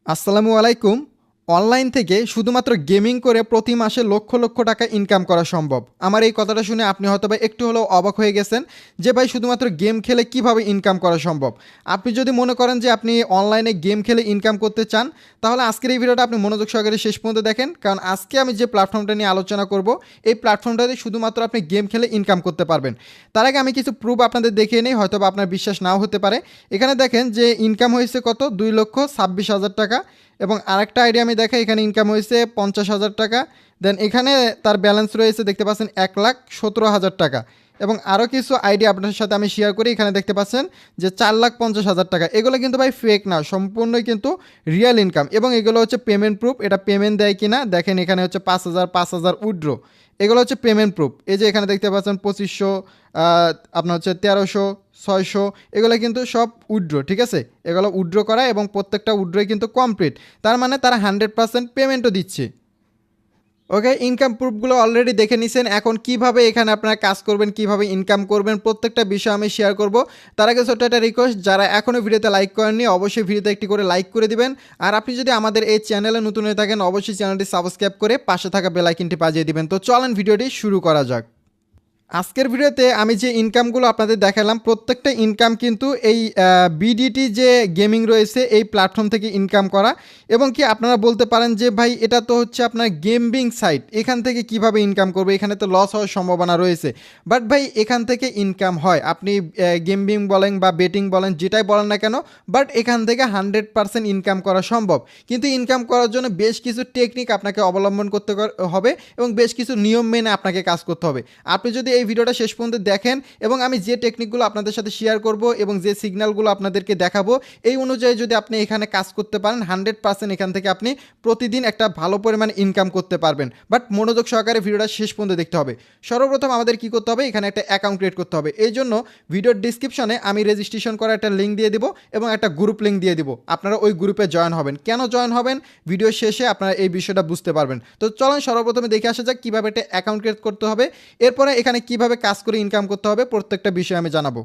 আসসালামু আলাইকুম। অনলাইন থেকে শুধুমাত্র গেমিং করে প্রতি মাসে লক্ষ লক্ষ টাকা ইনকাম করা সম্ভব। আমার এই কথাটা শুনে আপনি হয়তোবা একটু হলেও অবাক হয়ে গেছেন যে ভাই শুধুমাত্র গেম খেলে কিভাবে ইনকাম করা সম্ভব। আপনি যদি মনে করেন যে আপনি অনলাইনে গেম খেলে ইনকাম করতে চান, তাহলে আজকের এই ভিডিওটা আপনি মনোযোগ সহকারে শেষ পর্যন্ত দেখেন, কারণ আজকে আমি যে প্ল্যাটফর্মটা নিয়ে আলোচনা করব, এই প্ল্যাটফর্মটাতে শুধুমাত্র আপনি গেম খেলে ইনকাম করতে পারবেন। তার আগে আমি কিছু প্রুফ আপনাদের দেখিয়ে নেই, হয়তোবা আপনার বিশ্বাস নাও হতে পারে। এখানে দেখেন যে ইনকাম হয়েছে কত, 2,26,000 টাকা। এবং আরেকটা আইডিয়া আমি দেখাই, এখানে ইনকাম হয়েছে 50,000 টাকা। দেন এখানে তার ব্যালেন্স রয়েছে দেখতে পাচ্ছেন 1,17,000 টাকা। এবং আরও কিছু আইডিয়া আপনার সাথে আমি শেয়ার করি। এখানে দেখতে পাচ্ছেন যে 4,50,000 টাকা। এগুলো কিন্তু ভাই ফেক না, সম্পূর্ণই কিন্তু রিয়েল ইনকাম। এবং এগুলো হচ্ছে পেমেন্ট প্রুফ, এটা পেমেন্ট দেয় কিনা দেখেন। এখানে হচ্ছে 5,000 5,000 উইথড্র, এগুলো হচ্ছে পেমেন্ট প্রুফ। এই যে এখানে দেখতে পাচ্ছেন 2500, আপনার হচ্ছে 1300, 600, এগুলো কিন্তু সব উইথড্র, ঠিক আছে। এগুলো উইথড্র করা এবং প্রত্যেকটা উইথড্রই কিন্তু কমপ্লিট। তার মানে তারা 100% পেমেন্টও দিচ্ছে। ওকে, ইনকাম প্রুফগুলো অলরেডি দেখে নিছেন। এখন কিভাবে এখানে আপনারা কাজ করবেন, কিভাবে ইনকাম করবেন, প্রত্যেকটা বিষয় আমি শেয়ার করব। তার আগে ছোট্ট একটা রিকোয়েস্ট, যারা এখনও ভিডিওতে লাইক করেননি অবশ্যই ভিডিওতে একটি করে লাইক করে দিবেন। আর আপনি যদি আমাদের এই চ্যানেলে নতুন হয়ে থাকেন অবশ্যই চ্যানেলটি সাবস্ক্রাইব করে পাশে থাকা বেল আইকনটি বাজিয়ে দিবেন। তো চলেন ভিডিওটি শুরু করা যাক। আজকের ভিডিওতে আমি যে ইনকামগুলো আপনাদের দেখালাম, প্রত্যেকটা ইনকাম কিন্তু এই বিডিটি যে গেমিং রয়েছে এই প্ল্যাটফর্ম থেকে ইনকাম করা। এবং কি আপনারা বলতে পারেন যে ভাই এটা তো হচ্ছে আপনার গেমিং সাইট, এখান থেকে কিভাবে ইনকাম করবে, এখানে তো লস হওয়ার সম্ভাবনা রয়েছে। বাট ভাই এখান থেকে ইনকাম হয়, আপনি গেমিং বলেন বা বেটিং বলেন, যেটাই বলেন না কেন, বাট এখান থেকে 100% ইনকাম করা সম্ভব। কিন্তু ইনকাম করার জন্য বেশ কিছু টেকনিক আপনাকে অবলম্বন করতে হবে এবং বেশ কিছু নিয়ম মেনে আপনাকে কাজ করতে হবে। আপনি যদি এই ভিডিওটা শেষ পর্যন্ত দেখেন এবং আমি যে টেকনিকগুলো আপনাদের সাথে শেয়ার করব এবং যে সিগন্যালগুলো আপনাদেরকে দেখাবো, এই অনুযায়ী যদি আপনি এখানে কাজ করতে পারেন 100% এখান থেকে আপনি প্রতিদিন একটা ভালো পরিমাণে ইনকাম করতে পারবেন। বাট মনোযোগ সহকারে ভিডিওটা শেষ পর্যন্ত দেখতে হবে। সর্বপ্রথম আমাদের কি করতে হবে, এখানে একটা অ্যাকাউন্ট ক্রিয়েট করতে হবে। এই জন্য ভিডিওর ডিসক্রিপশনে আমি রেজিস্ট্রেশন করার একটা লিঙ্ক দিয়ে দিব এবং একটা গ্রুপ লিঙ্ক দিয়ে দিব। আপনারা ওই গ্রুপে জয়েন হবেন। কেন জয়েন হবেন, ভিডিও শেষে আপনারা এই বিষয়টা বুঝতে পারবেন। তো চলেন সর্বপ্রথমে দেখে আসা যাক কীভাবে একটা অ্যাকাউন্ট ক্রিয়েট করতে হবে, এরপরে এখানে কীভাবে কাজ করে ইনকাম করতে হবে, প্রত্যেকটা বিষয় আমি জানাবো।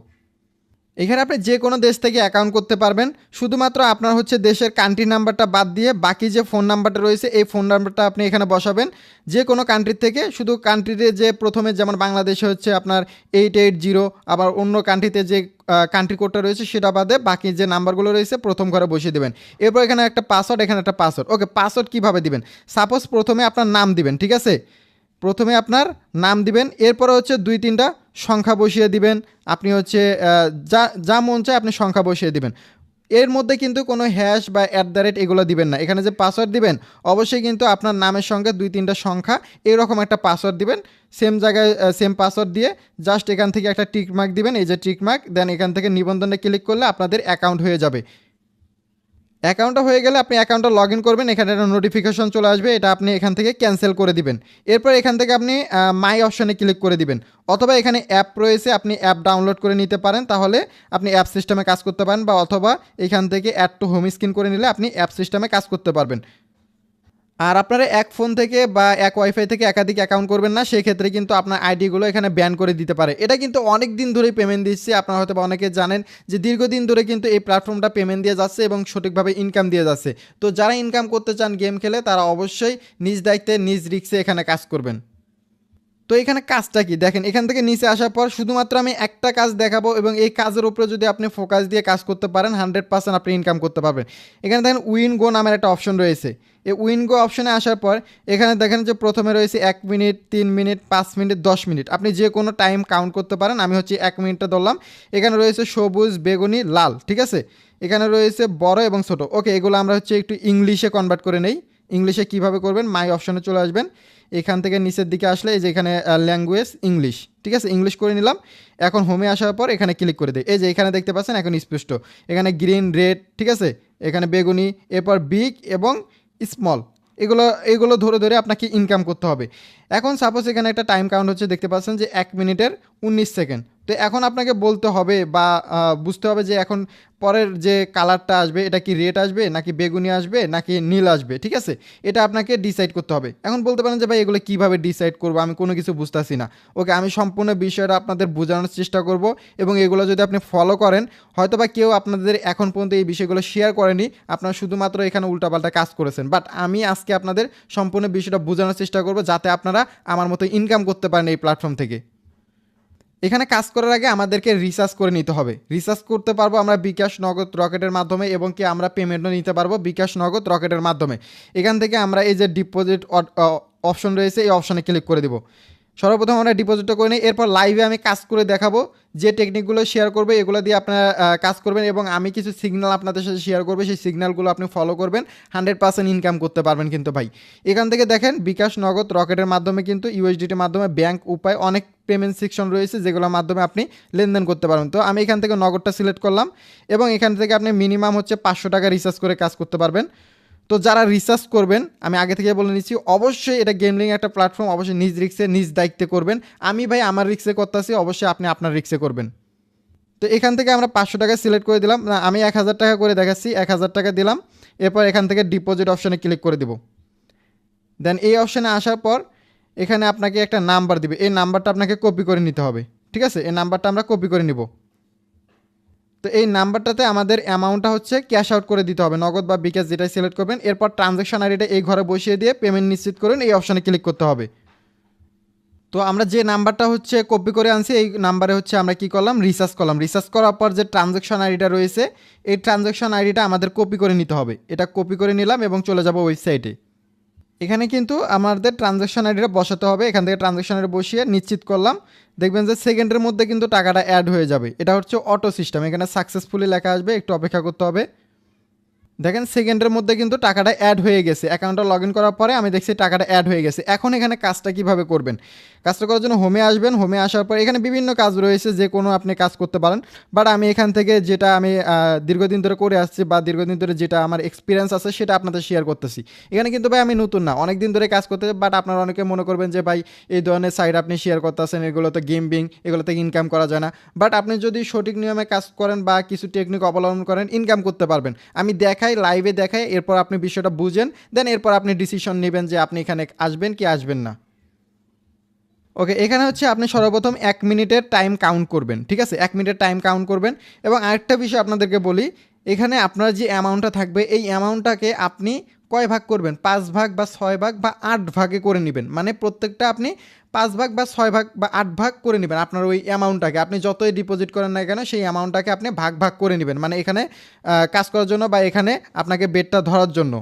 এখানে আপনি যে কোনো দেশ থেকে অ্যাকাউন্ট করতে পারবেন। শুধুমাত্র আপনার হচ্ছে দেশের কান্ট্রি নাম্বারটা বাদ দিয়ে বাকি যে ফোন নাম্বারটা রয়েছে এই ফোন নাম্বারটা আপনি এখানে বসাবেন। যে কোনো কান্ট্রি থেকে, শুধু কান্ট্রিতে যে প্রথমে যেমন বাংলাদেশে হচ্ছে আপনার 880, আবার অন্য কান্ট্রিতে যে কান্ট্রি কোডটা রয়েছে সেটা বাদে বাকি যে নাম্বারগুলো রয়েছে প্রথম ঘরে বসিয়ে দেবেন। এরপর এখানে একটা পাসওয়ার্ড, এখানে একটা পাসওয়ার্ড। ওকে, পাসওয়ার্ড কীভাবে দিবেন, সাপোজ প্রথমে আপনার নাম দিবেন, ঠিক আছে। প্রথমে আপনার নাম দিবেন, এরপরে হচ্ছে 2-3টা সংখ্যা বসিয়ে দিবেন। আপনি হচ্ছে যা যা মন চায় আপনি সংখ্যা বসিয়ে দিবেন। এর মধ্যে কিন্তু কোনো হ্যাশ বা @ এগুলো দিবেন না। এখানে যে পাসওয়ার্ড দিবেন অবশ্যই কিন্তু আপনার নামের সঙ্গে 2-3টা সংখ্যা এরকম একটা পাসওয়ার্ড দিবেন। সেম জায়গায় সেম পাসওয়ার্ড দিয়ে জাস্ট এখান থেকে একটা টিক মার্ক দিবেন, এই যে টিক মার্ক। দেন এখান থেকে নিবন্ধনে ক্লিক করলে আপনাদের অ্যাকাউন্ট হয়ে যাবে। অ্যাকাউন্টটা হয়ে গেলে আপনি অ্যাকাউন্টটা লগ ইন করবেন, এখানে একটা নোটিফিকেশন চলে আসবে, এটা আপনি এখান থেকে ক্যান্সেল করে দিবেন। এরপর এখান থেকে আপনি মাই অপশানে ক্লিক করে দিবেন, অথবা এখানে অ্যাপ রয়েছে আপনি অ্যাপ ডাউনলোড করে নিতে পারেন, তাহলে আপনি অ্যাপ সিস্টেমে কাজ করতে পারেন। বা অথবা এখান থেকে অ্যাড টু হোম স্ক্রিন করে নিলে আপনি অ্যাপ সিস্টেমে কাজ করতে পারবেন। আর আপনারা এক ফোন থেকে বা এক ওয়াইফাই থেকে একাধিক অ্যাকাউন্ট করবেন না, সেই ক্ষেত্রে কিন্তু আপনার আইডিগুলো এখানে ব্যান করে দিতে পারে। এটা কিন্তু অনেক দিন ধরেই পেমেন্ট দিচ্ছে, আপনারা হয়তো অনেকে জানেন যে দীর্ঘদিন ধরে কিন্তু এই প্ল্যাটফর্মটা পেমেন্ট দিয়ে যাচ্ছে এবং সঠিকভাবে ইনকাম দিয়ে যাচ্ছে। তো যারা ইনকাম করতে চান গেম খেলে, তারা অবশ্যই নিজ দায়িত্বে নিজ রিস্কে এখানে কাজ করবেন। তো এখানে কাজটা কি দেখেন, এখান থেকে নিচে আসার পর শুধুমাত্র আমি একটা কাজ দেখাবো এবং এই কাজের উপরে যদি আপনি ফোকাস দিয়ে কাজ করতে পারেন 100% আপনি ইনকাম করতে পারবেন। এখানে দেখেন উইন গো নামের একটা অপশন রয়েছে। এই উইন গো অপশনে আসার পর এখানে দেখেন যে প্রথমে রয়েছে 1 মিনিট, 3 মিনিট, 5 মিনিট, 10 মিনিট। আপনি যে কোনো টাইম কাউন্ট করতে পারেন। আমি হচ্ছে 1 মিনিটটা ধরলাম। এখানে রয়েছে সবুজ, বেগুনি, লাল, ঠিক আছে। এখানে রয়েছে বড় এবং ছোট। ওকে, এগুলো আমরা হচ্ছে একটু ইংলিশে কনভার্ট করে নেই। ইংলিশে কিভাবে করবেন, মাই অপশনে চলে আসবেন। এখান থেকে নিচের দিকে আসলে এই যে এখানে ল্যাঙ্গুয়েজ ইংলিশ, ঠিক আছে, ইংলিশ করে নিলাম। এখন হোমে আসার পর এখানে ক্লিক করে দিই। এই যে এখানে দেখতে পাচ্ছেন এখন স্পষ্ট, এখানে গ্রিন, রেড, ঠিক আছে, এখানে বেগুনি, এরপর বিগ এবং স্মল, এগুলো এগুলো ধরে ধরে আপনাকে ইনকাম করতে হবে। এখন সাপোজ এখানে একটা টাইম কাউন্ট হচ্ছে, দেখতে পাচ্ছেন যে 1 মিনিটের 19 সেকেন্ড। তো এখন আপনাকে বলতে হবে বা বুঝতে হবে যে এখন পরের যে কালারটা আসবে এটা কি রেড আসবে নাকি বেগুনি আসবে নাকি নীল আসবে, ঠিক আছে? এটা আপনাকে ডিসাইড করতে হবে। এখন বলতে পারেন যে ভাই এগুলো কীভাবে ডিসাইড করবো, আমি কোনো কিছু বুঝতেছি না। ওকে, আমি সম্পূর্ণ বিষয়টা আপনাদের বোঝানোর চেষ্টা করব, এবং এগুলো যদি আপনি ফলো করেন, হয়তো বা কেউ আপনাদের এখন পর্যন্ত এই বিষয়গুলো শেয়ার করেনি, আপনারা শুধুমাত্র এখানে উল্টাপাল্টা কাজ করেছেন। বাট আমি আজকে আপনাদের সম্পূর্ণ বিষয়টা বোঝানোর চেষ্টা করব, যাতে আপনারা আমার মতো ইনকাম করতে পারেন এই প্ল্যাটফর্ম থেকে। এখানে কাজ করার আগে আমাদেরকে রিসার্চ করে নিতে হবে। রিসার্চ করতে পারবো আমরা বিকাশ, নগদ, রকেটের মাধ্যমে, এবং কি আমরা পেমেন্টও নিতে পারবো বিকাশ, নগদ, রকেটের মাধ্যমে। এখান থেকে আমরা এই যে ডিপোজিট অপশন রয়েছে, এই অপশনে ক্লিক করে দেবো। সর্বপ্রথম আমরা ডিপোজিটটা করে নিই, এরপর লাইভে আমি কাজ করে দেখাবো। যে টেকনিকগুলো শেয়ার করবে এগুলো দিয়ে আপনারা কাজ করবেন, এবং আমি কিছু সিগন্যাল আপনাদের সাথে শেয়ার করবো, সেই সিগন্যালগুলো আপনি ফলো করবেন, 100% ইনকাম করতে পারবেন কিন্তু ভাই। এখান থেকে দেখেন বিকাশ, নগদ, রকেটের মাধ্যমে কিন্তু ইউএসডিটির মাধ্যমে ব্যাংক উপায় অনেক পেমেন্ট সেকশন রয়েছে, যেগুলোর মাধ্যমে আপনি লেনদেন করতে পারবেন। তো আমি এখান থেকে নগদটা সিলেক্ট করলাম, এবং এখান থেকে আপনি মিনিমাম হচ্ছে 500 টাকা রিচার্জ করে কাজ করতে পারবেন। তো যারা রিসার্চ করবেন, আমি আগে থেকে বলে নিচ্ছি, অবশ্যই এটা গেমলিং একটা প্ল্যাটফর্ম, অবশ্যই নিজ রিক্সে নিজ দায়িত্বে করবেন। আমি ভাই আমার রিক্সে করতেছি, অবশ্যই আপনি আপনার রিক্সে করবেন। তো এখান থেকে আমরা 500 টাকা সিলেক্ট করে দিলাম, না আমি 1000 টাকা করে দেখাচ্ছি, 1000 টাকা দিলাম। এরপর এখান থেকে ডিপোজিট অপশানে ক্লিক করে দেবো। দেন এই অপশানে আসার পর এখানে আপনাকে একটা নাম্বার দিবে, এই নাম্বারটা আপনাকে কপি করে নিতে হবে, ঠিক আছে? এই নাম্বারটা আমরা কপি করে নিব। তো এই নাম্বারটাতে আমাদের অ্যামাউন্টটা হচ্ছে ক্যাশ আউট করে দিতে হবে, নগদ বা বিকাশ যেটাই সিলেক্ট করবেন। এরপর ট্রানজ্যাকশন আইডিটা এই ঘরে বসিয়ে দিয়ে পেমেন্ট নিশ্চিত করুন, এই অপশানে ক্লিক করতে হবে। তো আমরা যে নাম্বারটা হচ্ছে কপি করে আনছি, এই নাম্বারে হচ্ছে আমরা কি করলাম, রিসার্চ করলাম। রিসার্চ করার পর যে ট্রানজ্যাকশন আইডিটা রয়েছে, এই ট্রানজ্যাকশন আইডিটা আমাদের কপি করে নিতে হবে। এটা কপি করে নিলাম এবং চলে যাব ওয়েবসাইটে। এখানে কিন্তু আমাদের ট্রানজ্যাকশন আইডিটা বসাতে হবে, এখান থেকে ট্রানজ্যাকশন আইডি বসিয়ে নিশ্চিত করলাম। দেখবেন যে সেকেন্ডের মধ্যে কিন্তু টাকাটা অ্যাড হয়ে যাবে। এটা হচ্ছে অটো সিস্টেম, এখানে সাকসেসফুলি লেখা আসবে, একটু অপেক্ষা করতে হবে। দেখেন সেকেন্ডের মধ্যে কিন্তু টাকাটা অ্যাড হয়ে গেছে। অ্যাকাউন্টটা লগ ইন করার পরে আমি দেখছি টাকাটা অ্যাড হয়ে গেছে। এখন এখানে কাজটা কিভাবে করবেন, কাজটা করার জন্য হোমে আসবেন। হোমে আসার পর এখানে বিভিন্ন কাজ রয়েছে, যে কোনো আপনি কাজ করতে পারেন। বাট আমি এখান থেকে যেটা আমি দীর্ঘদিন ধরে করে আসছি, বা দীর্ঘদিন ধরে যেটা আমার এক্সপিরিয়েন্স আছে, সেটা আপনাদের শেয়ার করতেছি। এখানে কিন্তু ভাই আমি নতুন না, অনেক দিন ধরে কাজ করতে। বাট আপনারা অনেকে মনে করবেন যে ভাই এই ধরনের সাইট আপনি শেয়ার করতেছেন, এগুলো তো গেমিং, এগুলো থেকে ইনকাম করা যায় না। বাট আপনি যদি সঠিক নিয়মে কাজ করেন বা কিছু টেকনিক অবলম্বন করেন, ইনকাম করতে পারবেন। আমি দেখাই, লাইভে দেখাই, এরপর আপনি বিষয়টা বুঝেন, দেন এরপর আপনি ডিসিশন নেবেন যে আপনি এখানে আসবেন কি আসবেন না। ওকে, এখানে হচ্ছে আপনি সর্বপ্রথম 1 মিনিটের টাইম কাউন্ট করবেন, ঠিক আছে? 1 মিনিটের টাইম কাউন্ট করবেন। এবং আরেকটা বিষয় আপনাদেরকে বলি, এখানে আপনার যে অ্যামাউন্টটা থাকবে, এই অ্যামাউন্টটাকে আপনি কয় ভাগ করবেন, 5 ভাগ বা 6 ভাগ বা 8 ভাগে করে নেবেন। মানে প্রত্যেকটা আপনি 5 ভাগ বা 6 ভাগ বা 8 ভাগ করে নেবেন। আপনার ওই অ্যামাউন্টটাকে আপনি যতই ডিপোজিট করেন না কেন, সেই অ্যামাউন্টটাকে আপনি ভাগ ভাগ করে নেবেন, মানে এখানে কাজ করার জন্য বা এখানে আপনাকে বেডটা ধরার জন্য।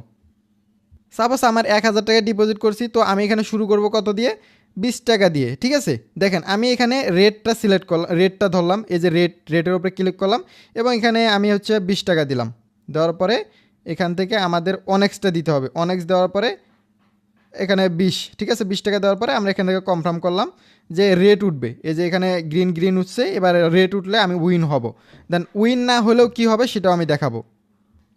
সাপোজ আমার 1000 টাকা ডিপোজিট করছি, তো আমি এখানে শুরু করব কত দিয়ে, 20 টাকা দিয়ে, ঠিক আছে? দেখেন আমি এখানে রেটটা সিলেক্ট করলাম, রেটটা ধরলাম, এই যে রেটের উপরে ক্লিক করলাম, এবং এখানে আমি হচ্ছে 20 টাকা দিলাম। দেওয়ার পরে এখান থেকে আমাদের অনেক্সটা দিতে হবে। অনেক্স দেওয়ার পরে এখানে 20, ঠিক আছে? 20 টাকা দেওয়ার পরে আমরা এখান থেকে কনফার্ম করলাম যে রেট উঠবে। এই যে এখানে গ্রিন গ্রিন উঠছে, এবার রেট উঠলে আমি উইন হব। দেন উইন না হলেও কি হবে সেটাও আমি দেখাবো।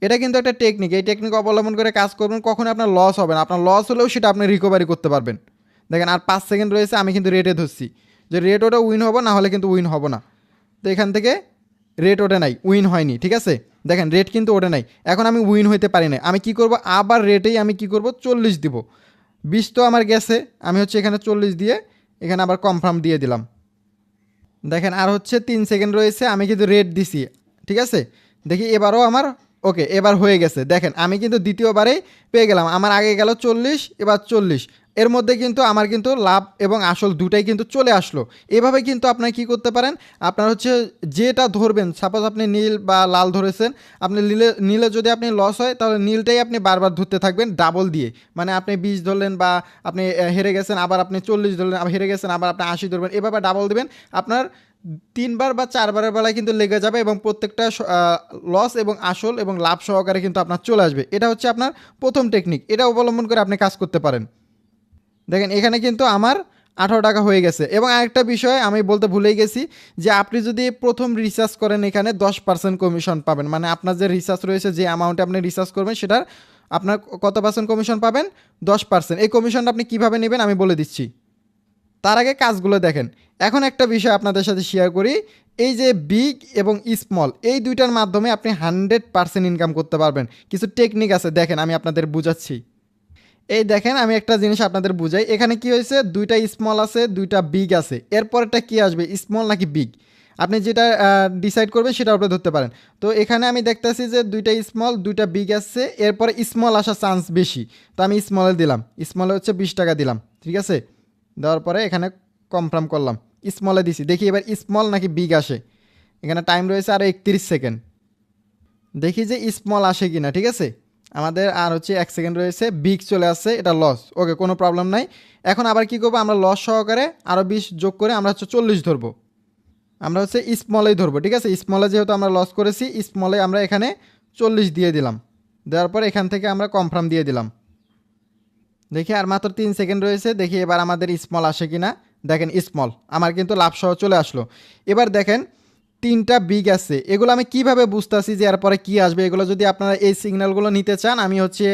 এটা কিন্তু একটা টেকনিক, এই টেকনিক অবলম্বন করে কাজ করবেন, কখনো আপনার লস হবে না। আপনার লস হলেও সেটা আপনি রিকভারি করতে পারবেন। দেখেন আর 5 সেকেন্ড রয়েছে, আমি কিন্তু রেটে ধরছি যে রেট ওটা উইন হবো, না হলে কিন্তু উইন হবো না। তো এখান থেকে রেট ওঠে নাই, উইন হয়নি, ঠিক আছে? দেখেন রেট কিন্তু ওঠে নাই, এখন আমি উইন হইতে পারি না। আমি কি করব, আবার রেটেই আমি কি করব, 40 দিব। 20 তো আমার গেছে, আমি হচ্ছে এখানে 40 দিয়ে এখানে আবার কনফার্ম দিয়ে দিলাম। দেখেন আর হচ্ছে 3 সেকেন্ড রয়েছে, আমি কিন্তু রেট দিছি, ঠিক আছে? দেখি এবারও আমার ওকে, এবার হয়ে গেছে। দেখেন আমি কিন্তু দ্বিতীয়বারেই পেয়ে গেলাম। আমার আগে গেল 40, এবার 40। এর মধ্যে কিন্তু আমার কিন্তু লাভ এবং আসল দুটাই কিন্তু চলে আসলো। এভাবে কিন্তু আপনার কি করতে পারেন, আপনার হচ্ছে যেটা ধরবেন, সাপোজ আপনি নীল বা লাল ধরেছেন, আপনি নীলে যদি আপনি লস হয়, তাহলে নীলটাই আপনি বারবার ধরতে থাকবেন ডাবল দিয়ে। মানে আপনি 20 ধরলেন, বা আপনি হেরে গেছেন, আবার আপনি 40 ধরলেন, আবার হেরে গেছেন, আবার আপনি 80 ধরবেন, এভাবে ডাবল দেবেন। আপনার 3বার বা 4বারের বেলায় কিন্তু লেগে যাবে, এবং প্রত্যেকটা লস এবং আসল এবং লাভ সহকারে কিন্তু আপনার চলে আসবে। এটা হচ্ছে আপনার প্রথম টেকনিক, এটা অবলম্বন করে আপনি কাজ করতে পারেন। দেখেন এখানে কিন্তু আমার 18 টাকা হয়ে গেছে। এবং আরেকটা বিষয় আমি বলতে ভুলেই গেছি, যে আপনি যদি প্রথম রিসার্চ করেন, এখানে 10% কমিশন পাবেন। মানে আপনার যে রিসার্চ রয়েছে, যে অ্যামাউন্টে আপনি রিসার্চ করবেন, সেটার আপনার কত পার্সেন্ট কমিশন পাবেন, 10%। এই কমিশনটা আপনি কীভাবে নেবেন আমি বলে দিচ্ছি। তার আগে কাজগুলো দেখেন। এখন একটা বিষয় আপনাদের সাথে শেয়ার করি, এই যে বিগ এবং স্মল এই দুইটার মাধ্যমে আপনি 100% ইনকাম করতে পারবেন। কিছু টেকনিক আছে, দেখেন আমি আপনাদের বুঝাচ্ছি। এই দেখেন আমি একটা জিনিস আপনাদের বুঝাই, এখানে কি হয়েছে, দুইটা স্মল আছে, দুইটা বিগ আছে, এরপরটা কি আসবে, স্মল নাকি বিগ, আপনি যেটা ডিসাইড করবেন সেটার উপরে ধরতে পারেন। তো এখানে আমি দেখতেছি যে দুইটা স্মল দুইটা বিগ আসছে, এরপরে স্মল আসার চান্স বেশি, তো আমি স্মলে দিলাম, স্মলে হচ্ছে 20 টাকা দিলাম, ঠিক আছে। দেওয়ার পরে এখানে কনফার্ম করলাম, স্মলে দিছি, দেখি এবার স্মল নাকি বিগ আসে। এখানে টাইম রয়েছে আরও 31 সেকেন্ড, দেখি যে স্মল আসে কিনা, ঠিক আছে। আমাদের আর হচ্ছে 1 সেকেন্ড রয়েছে, বিগ চলে আসছে, এটা লস, ওকে কোনো প্রবলেম নাই। এখন আবার কি করবো, আমরা লস সহকারে আরও 20 যোগ করে আমরা হচ্ছে 40 ধরবো, আমরা হচ্ছে স্মলেই ধরবো, ঠিক আছে। স্মলে যেহেতু আমরা লস করেছি, স্মলে আমরা এখানে 40 দিয়ে দিলাম, দেওয়ার পর এখান থেকে আমরা কনফার্ম দিয়ে দিলাম। দেখি আর মাত্র 3 সেকেন্ড রয়েছে, দেখি এবার আমাদের স্মল আসে কিনা। দেখেন স্মল, আমার কিন্তু লাভ সহ চলে আসলো। এবার দেখেন তিনটা বিগ আছে, এগুলো আমি কিভাবে বুঝতেছি যে এরপরে কি আসবে। এগুলো যদি আপনারা এই সিগন্যালগুলো নিতে চান, আমি হচ্ছে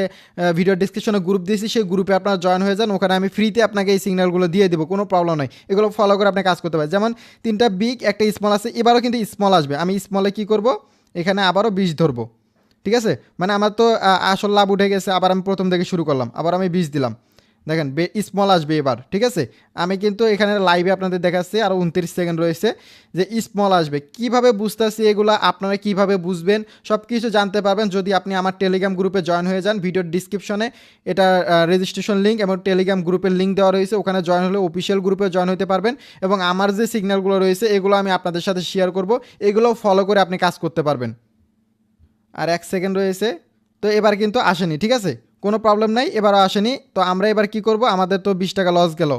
ভিডিও ডিসক্রিপশনে গ্রুপ দিয়েছি, সেই গ্রুপে আপনারা জয়েন হয়ে যান, ওখানে আমি ফ্রিতে আপনাকে এই সিগন্যালগুলো দিয়ে দেবো, কোনো প্রবলেম নাই। এগুলো ফলো করে আপনি কাজ করতে পারেন। যেমন তিনটা বিগ একটা স্মল আছে, এবারও কিন্তু স্মল আসবে, আমি স্মলে কি করব, এখানে আবারও 20 ধরবো, ঠিক আছে। মানে আমার তো আসল লাভ উঠে গেছে, আবার আমি প্রথম থেকে শুরু করলাম, আবার আমি 20 দিলাম। দেখেন স্মল আসবে এবার, ঠিক আছে। আমি কিন্তু এখানে লাইভে আপনাদের দেখাচ্ছি, আরও 29 সেকেন্ড রয়েছে, যে স্মল আসবে। কিভাবে বুঝতেছি এগুলো, আপনারা কিভাবে বুঝবেন, সব কিছু জানতে পারবেন যদি আপনি আমার টেলিগ্রাম গ্রুপে জয়েন হয়ে যান। ভিডিওর ডিসক্রিপশনে এটা রেজিস্ট্রেশন লিঙ্ক এবং টেলিগ্রাম গ্রুপের লিঙ্ক দেওয়া রয়েছে, ওখানে জয়েন হলে অফিসিয়াল গ্রুপে জয়েন হতে পারবেন। এবং আমার যে সিগন্যালগুলো রয়েছে এগুলো আমি আপনাদের সাথে শেয়ার করব, এগুলো ফলো করে আপনি কাজ করতে পারবেন। আর 1 সেকেন্ড রয়েছে, তো এবার কিন্তু আসেনি, ঠিক আছে, কোনো প্রবলেম নাই, এবারও আসেনি। তো আমরা এবার কি করব, আমাদের তো 20 টাকা লস গেল,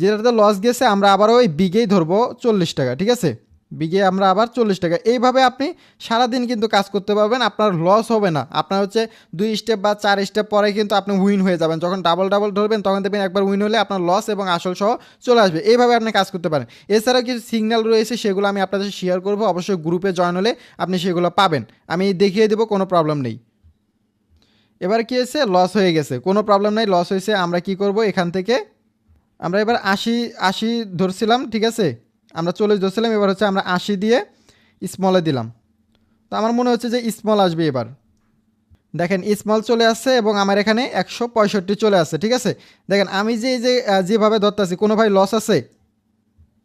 যেটাতে লস গেছে আমরা আবার ওই বিগেই ধরবো 40 টাকা, ঠিক আছে। বিগে আমরা আবার 40 টাকা, এইভাবে আপনি সারাদিন কিন্তু কাজ করতে পারবেন, আপনার লস হবে না। আপনার হচ্ছে 2 স্টেপ বা 4 স্টেপ পরে কিন্তু আপনি উইন হয়ে যাবেন, যখন ডাবল ডাবল ধরবেন তখন দেখবেন একবার উইন হলে আপনার লস এবং আসল সহ চলে আসবে। এইভাবে আপনি কাজ করতে পারেন। এছাড়াও কিছু সিগন্যাল রয়েছে, সেগুলো আমি আপনাদের শেয়ার করবো, অবশ্যই গ্রুপে জয়েন হলে আপনি সেগুলো পাবেন, আমি দেখিয়ে দেবো, কোনো প্রবলেম নেই। এবার কি হয়েছে, লস হয়ে গেছে, কোনো প্রবলেম নাই, লস হয়েছে। আমরা কি করব, এখান থেকে আমরা এবার 80 ধরছিলাম, ঠিক আছে, আমরা 40 ধরছিলাম, এবার হচ্ছে আমরা 80 দিয়ে স্মলে দিলাম। তো আমার মনে হচ্ছে যে স্মল আসবে এবার। দেখেন স্মল চলে আসছে এবং আমার এখানে 165 চলে আসছে, ঠিক আছে। দেখেন আমি যে এই যে যেভাবে ধরতেছি, কোনো ভাই লস আছে,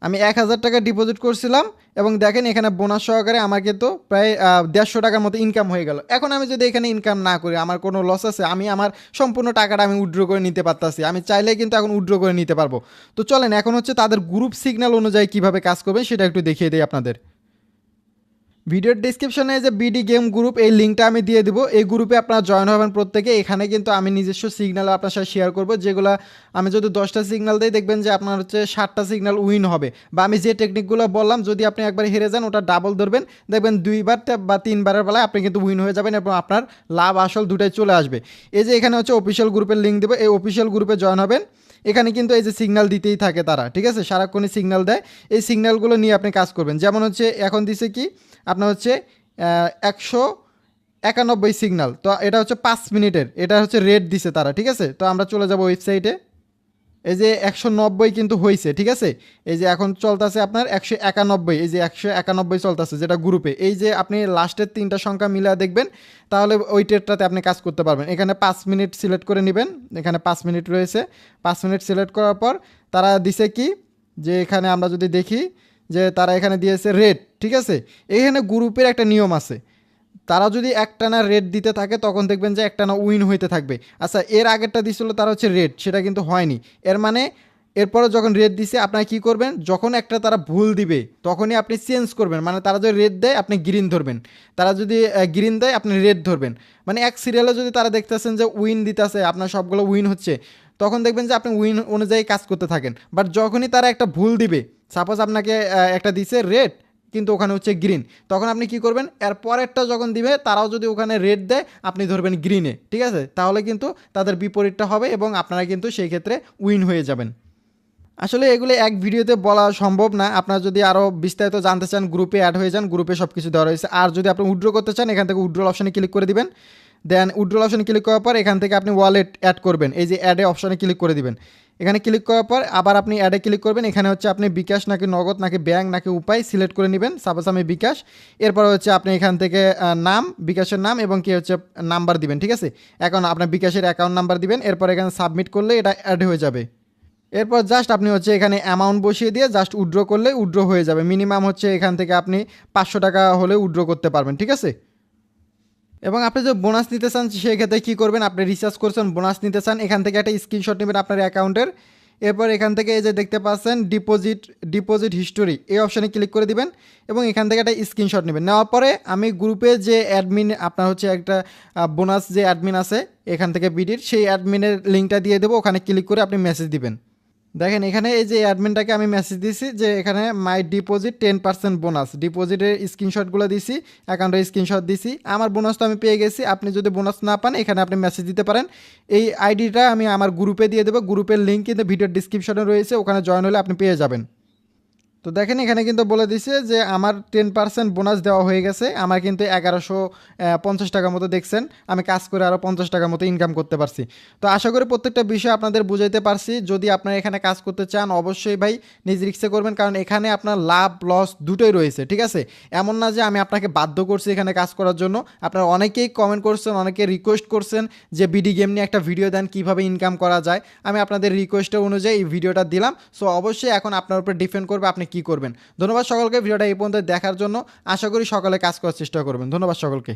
আমি 1000 টাকা ডিপোজিট করছিলাম এবং দেখেন এখানে বোনাস সহকারে আমার কিন্তু প্রায় 150 টাকার মতো ইনকাম হয়ে গেল। এখন আমি যদি এখানে ইনকাম না করি, আমার কোনো লস আছে, আমি আমার সম্পূর্ণ টাকাটা আমি উইথড্র করে নিতে পারতাছি, আমি চাইলে কিন্তু এখন উইথড্র করে নিতে পারবো। তো চলেন এখন হচ্ছে তাদের গ্রুপ সিগন্যাল অনুযায়ী কীভাবে কাজ করবেন সেটা একটু দেখিয়ে দিই আপনাদের। ভিডিওর ডিসক্রিপশনে যে বিডি গেম গ্রুপ, এই লিঙ্কটা আমি দিয়ে দিব, এই গ্রুপে আপনারা জয়েন হবেন প্রত্যেকে। এখানে কিন্তু আমি নিজস্ব সিগন্যাল আপনার সাথে শেয়ার করবো, যেগুলো আমি যদি 10টা সিগন্যাল দিই দেখবেন যে আপনার হচ্ছে 60টা সিগন্যাল উইন হবে। বা আমি যে টেকনিকগুলো বললাম, যদি আপনি একবার হেরে যান ওটা ডাবল ধরবেন, দেখবেন 2বার বা 3বারের বেলায় আপনি কিন্তু উইন হয়ে যাবেন এবং আপনার লাভ আসল দুটাই চলে আসবে। এই যে এখানে হচ্ছে অফিসিয়াল গ্রুপের লিঙ্ক দেবো, এই অফিসিয়াল গ্রুপে জয়েন হবেন। এখানে কিন্তু এই যে সিগন্যাল দিতেই থাকে তারা, ঠিক আছে, সারাক্ষণই সিগন্যাল দেয়। এই সিগন্যালগুলো নিয়ে আপনি কাজ করবেন। যেমন হচ্ছে এখন দিছে কি, আপনার হচ্ছে 191 সিগন্যাল, তো এটা হচ্ছে 5 মিনিটের, এটা হচ্ছে রেট দিছে তারা, ঠিক আছে। তো আমরা চলে যাব ওয়েবসাইটে, এই যে 190 কিন্তু হয়েছে, ঠিক আছে। এই যে এখন চলতেছে আপনার 191, এই যে 191 চলতেছে যেটা গ্রুপে, এই যে আপনি লাস্টের 3টা সংখ্যা মিলা দেখবেন, তাহলে ওই ট্রেডটাতে আপনি কাজ করতে পারবেন। এখানে 5 মিনিট সিলেক্ট করে নেবেন, এখানে 5 মিনিট রয়েছে, 5 মিনিট সিলেক্ট করার পর তারা দিছে কি, যে এখানে আমরা যদি দেখি যে তারা এখানে দিয়েছে রেট, ঠিক আছে। এখানে গ্রুপের একটা নিয়ম আছে, তারা যদি একটানা রেট দিতে থাকে তখন দেখবেন যে একটানা উইন হইতে থাকবে। আচ্ছা, এর আগেরটা দিছিল তারা হচ্ছে রেট, সেটা কিন্তু হয়নি। এর মানে এরপরে যখন রেট দিছে আপনারা কী করবেন, যখন একটা তারা ভুল দিবে তখনই আপনি চেঞ্জ করবেন। মানে তারা যদি রেট দেয় আপনি গ্রিন ধরবেন, তারা যদি গ্রিন দেয় আপনি রেড ধরবেন। মানে এক সিরিয়ালে যদি তারা দেখতেছেন যে উইন দিতেছে, আপনার সবগুলো উইন হচ্ছে, তখন দেখবেন যে আপনি উইন অনুযায়ী কাজ করতে থাকেন। বাট যখনই তারা একটা ভুল দিবে, সাপোজ আপনাকে একটা দিছে রেড কিন্তু ওখানে হচ্ছে গ্রিন, তখন আপনি কি করবেন, এর পরেরটা যখন দিবে তারাও যদি ওখানে রেড দেয় আপনি ধরবেন গ্রিনে, ঠিক আছে। তাহলে কিন্তু তাদের বিপরীতটা হবে এবং আপনারা কিন্তু সেই ক্ষেত্রে উইন হয়ে যাবেন। আসলে এগুলো এক ভিডিওতে বলা সম্ভব না। আপনারা যদি আরও বিস্তারিত জানতে চান গ্রুপে অ্যাড হয়ে যান, গ্রুপে সব কিছু দেওয়া রয়েছে। আর যদি আপনি উইথড্র করতে চান এখান থেকে উইথড্রল অপশানে ক্লিক করে দিবেন। দেন উইথড্রল অপশানে ক্লিক করার পর এখান থেকে আপনি ওয়ালেট অ্যাড করবেন, এই যে অ্যাডে অপশানে ক্লিক করে দিবেন। এখানে ক্লিক করার পর আবার আপনি অ্যাডে ক্লিক করবেন। এখানে হচ্ছে আপনি বিকাশ নাকি নগদ নাকি ব্যাংক নাকি উপায় সিলেক্ট করে নেবেন। সাপোজ আমি বিকাশ, এরপর হচ্ছে আপনি এখান থেকে নাম, বিকাশের নাম এবং কি হচ্ছে নাম্বার দিবেন, ঠিক আছে। এখন আপনার বিকাশের অ্যাকাউন্ট নাম্বার দিবেন, এরপর এখানে সাবমিট করলে এটা অ্যাড হয়ে যাবে। এরপর জাস্ট আপনি হচ্ছে এখানে অ্যামাউন্ট বসিয়ে দিয়ে জাস্ট উইথড্র করলে উইথড্র হয়ে যাবে। মিনিমাম হচ্ছে এখান থেকে আপনি 500 টাকা হলে উইথড্র করতে পারবেন, ঠিক আছে। এবং আপনি যদি বোনাস নিতে চান সেই ক্ষেত্রে কী করবেন, আপনি রিচার্জ করছেন বোনাস নিতে চান, এখান থেকে একটা স্ক্রিনশট নেবেন আপনার অ্যাকাউন্টের। এরপর এখান থেকে এই যে দেখতে পাচ্ছেন ডিপোজিট হিস্টোরি, এই অপশানে ক্লিক করে দিবেন এবং এখান থেকে একটা স্ক্রিনশট নেবেন। নেওয়ার পরে আমি গ্রুপে যে অ্যাডমিন আপনার হচ্ছে একটা বোনাস যে অ্যাডমিন আছে এখান থেকে বিডির, সেই অ্যাডমিনের লিঙ্কটা দিয়ে দেবো, ওখানে ক্লিক করে আপনি মেসেজ দিবেন। দেখেন এখানে এই যে অ্যাডমিনটাকে আমি মেসেজ দিয়েছি যে এখানে মাই ডিপোজিট 10% বোনাস, ডিপোজিটের স্ক্রিনশটগুলো দিছি, অ্যাকাউন্টের স্ক্রিনশট দিছি, আমার বোনাস তো আমি পেয়ে গেছি। আপনি যদি বোনাস না পান এখানে আপনি মেসেজ দিতে পারেন। এই আইডিটা আমি আমার গ্রুপে দিয়ে দেবো, গ্রুপের লিঙ্ক কিন্তু ভিডিওর ডিসক্রিপশনে রয়েছে, ওখানে জয়েন হলে আপনি পেয়ে যাবেন। তো দেখেন এখানে কিন্তু বলে দিছে যে আমার 10% বোনাস দেওয়া হয়ে গেছে, আমার কিন্তু 1150 টাকার মতো দেখছেন, আমি কাজ করে আরও 50 টাকার মতো ইনকাম করতে পারছি। তো আশা করি প্রত্যেকটা বিষয় আপনাদের বুঝাইতে পারছি। যদি আপনারা এখানে কাজ করতে চান অবশ্যই ভাই নিজ রিস্কে করবেন, কারণ এখানে আপনার লাভ লস দুটোই রয়েছে, ঠিক আছে। এমন না যে আমি আপনাকে বাধ্য করছি এখানে কাজ করার জন্য। আপনারা অনেকেই কমেন্ট করছেন, অনেকে রিকোয়েস্ট করছেন যে বিডি গেম নিয়ে একটা ভিডিও দেন কীভাবে ইনকাম করা যায়। আমি আপনাদের রিকোয়েস্টের অনুযায়ী এই ভিডিওটা দিলাম। সো অবশ্যই এখন আপনার উপর ডিপেন্ড করবে আপনি কী করবেন। ধন্যবাদ সকলকে ভিডিওটা এই পর্যন্ত দেখার জন্য। আশা করি সকলে কাজ করার চেষ্টা করবেন। ধন্যবাদ সকলকে।